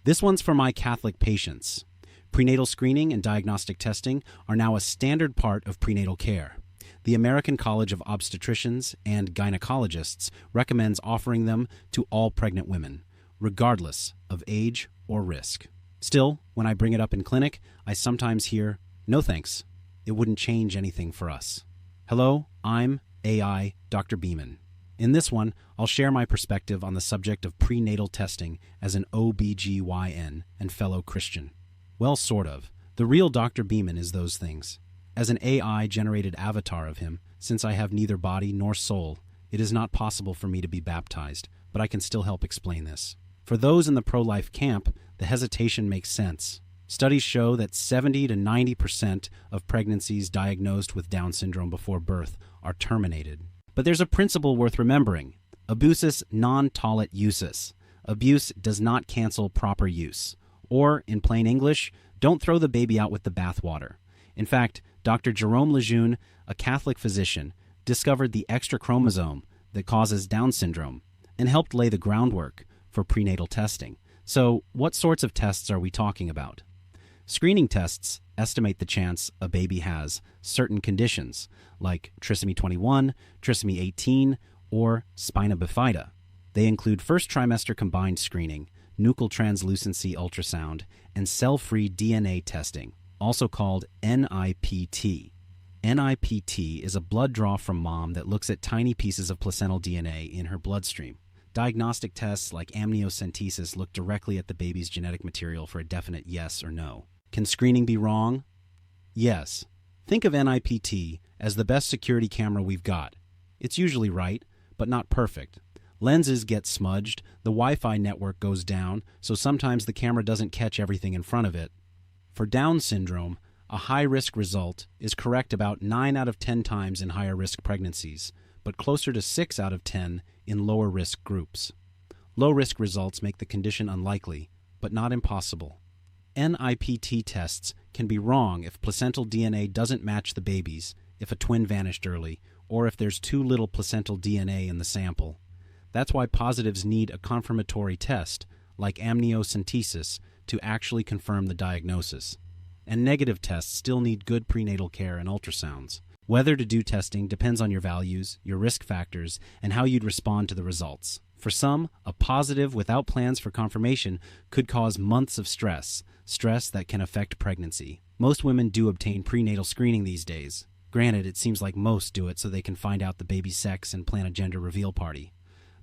This one's for my Catholic patients. Prenatal screening and diagnostic testing are now a standard part of prenatal care. The American College of Obstetricians and Gynecologists recommends offering them to all pregnant women, regardless of age or risk. Still, when I bring it up in clinic, I sometimes hear, "No thanks. It wouldn't change anything for us." Hello, I'm AI Dr. Beeman. In this one, I'll share my perspective on the subject of prenatal testing as an OBGYN and fellow Christian. Well, sort of. The real Dr. Beeman is those things. As an AI-generated avatar of him, since I have neither body nor soul, it is not possible for me to be baptized, but I can still help explain this. For those in the pro-life camp, the hesitation makes sense. Studies show that 70 to 90% of pregnancies diagnosed with Down syndrome before birth are terminated. But there's a principle worth remembering. Abusus non tollit usus. Abuse does not cancel proper use. Or, in plain English, don't throw the baby out with the bathwater. In fact, Dr. Jerome Lejeune, a Catholic physician, discovered the extra chromosome that causes Down syndrome and helped lay the groundwork for prenatal testing. So, what sorts of tests are we talking about? Screening tests estimate the chance a baby has certain conditions, like trisomy 21, trisomy 18, or spina bifida. They include first trimester combined screening, nuchal translucency ultrasound, and cell-free DNA testing, also called NIPT. NIPT is a blood draw from mom that looks at tiny pieces of placental DNA in her bloodstream. Diagnostic tests like amniocentesis look directly at the baby's genetic material for a definite yes or no. Can screening be wrong? Yes. Think of NIPT as the best security camera we've got. It's usually right, but not perfect. Lenses get smudged, the Wi-Fi network goes down, so sometimes the camera doesn't catch everything in front of it. For Down syndrome, a high-risk result is correct about 9 out of 10 times in higher-risk pregnancies, but closer to 6 out of 10 in lower-risk groups. Low-risk results make the condition unlikely, but not impossible. NIPT tests can be wrong if placental DNA doesn't match the baby's, if a twin vanished early, or if there's too little placental DNA in the sample. That's why positives need a confirmatory test, like amniocentesis, to actually confirm the diagnosis. And negative tests still need good prenatal care and ultrasounds. Whether to do testing depends on your values, your risk factors, and how you'd respond to the results. For some, a positive without plans for confirmation could cause months of stress that can affect pregnancy. Most women do obtain prenatal screening these days. Granted, it seems like most do it so they can find out the baby's sex and plan a gender reveal party.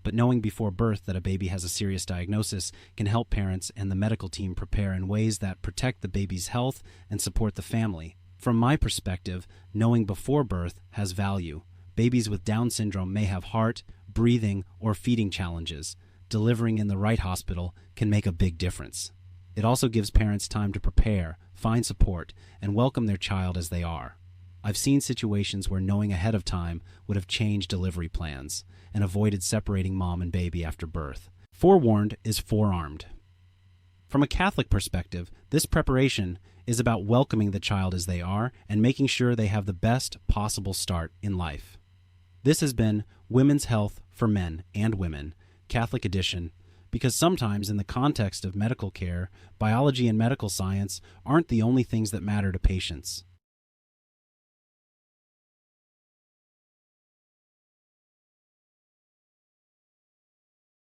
But knowing before birth that a baby has a serious diagnosis can help parents and the medical team prepare in ways that protect the baby's health and support the family. From my perspective, knowing before birth has value. Babies with Down syndrome may have heart, breathing, or feeding challenges. Delivering in the right hospital can make a big difference. It also gives parents time to prepare, find support, and welcome their child as they are. I've seen situations where knowing ahead of time would have changed delivery plans and avoided separating mom and baby after birth. Forewarned is forearmed. From a Catholic perspective, this preparation is about welcoming the child as they are and making sure they have the best possible start in life. This has been Women's Health for Men and Women, Catholic Edition, because sometimes in the context of medical care, biology and medical science aren't the only things that matter to patients.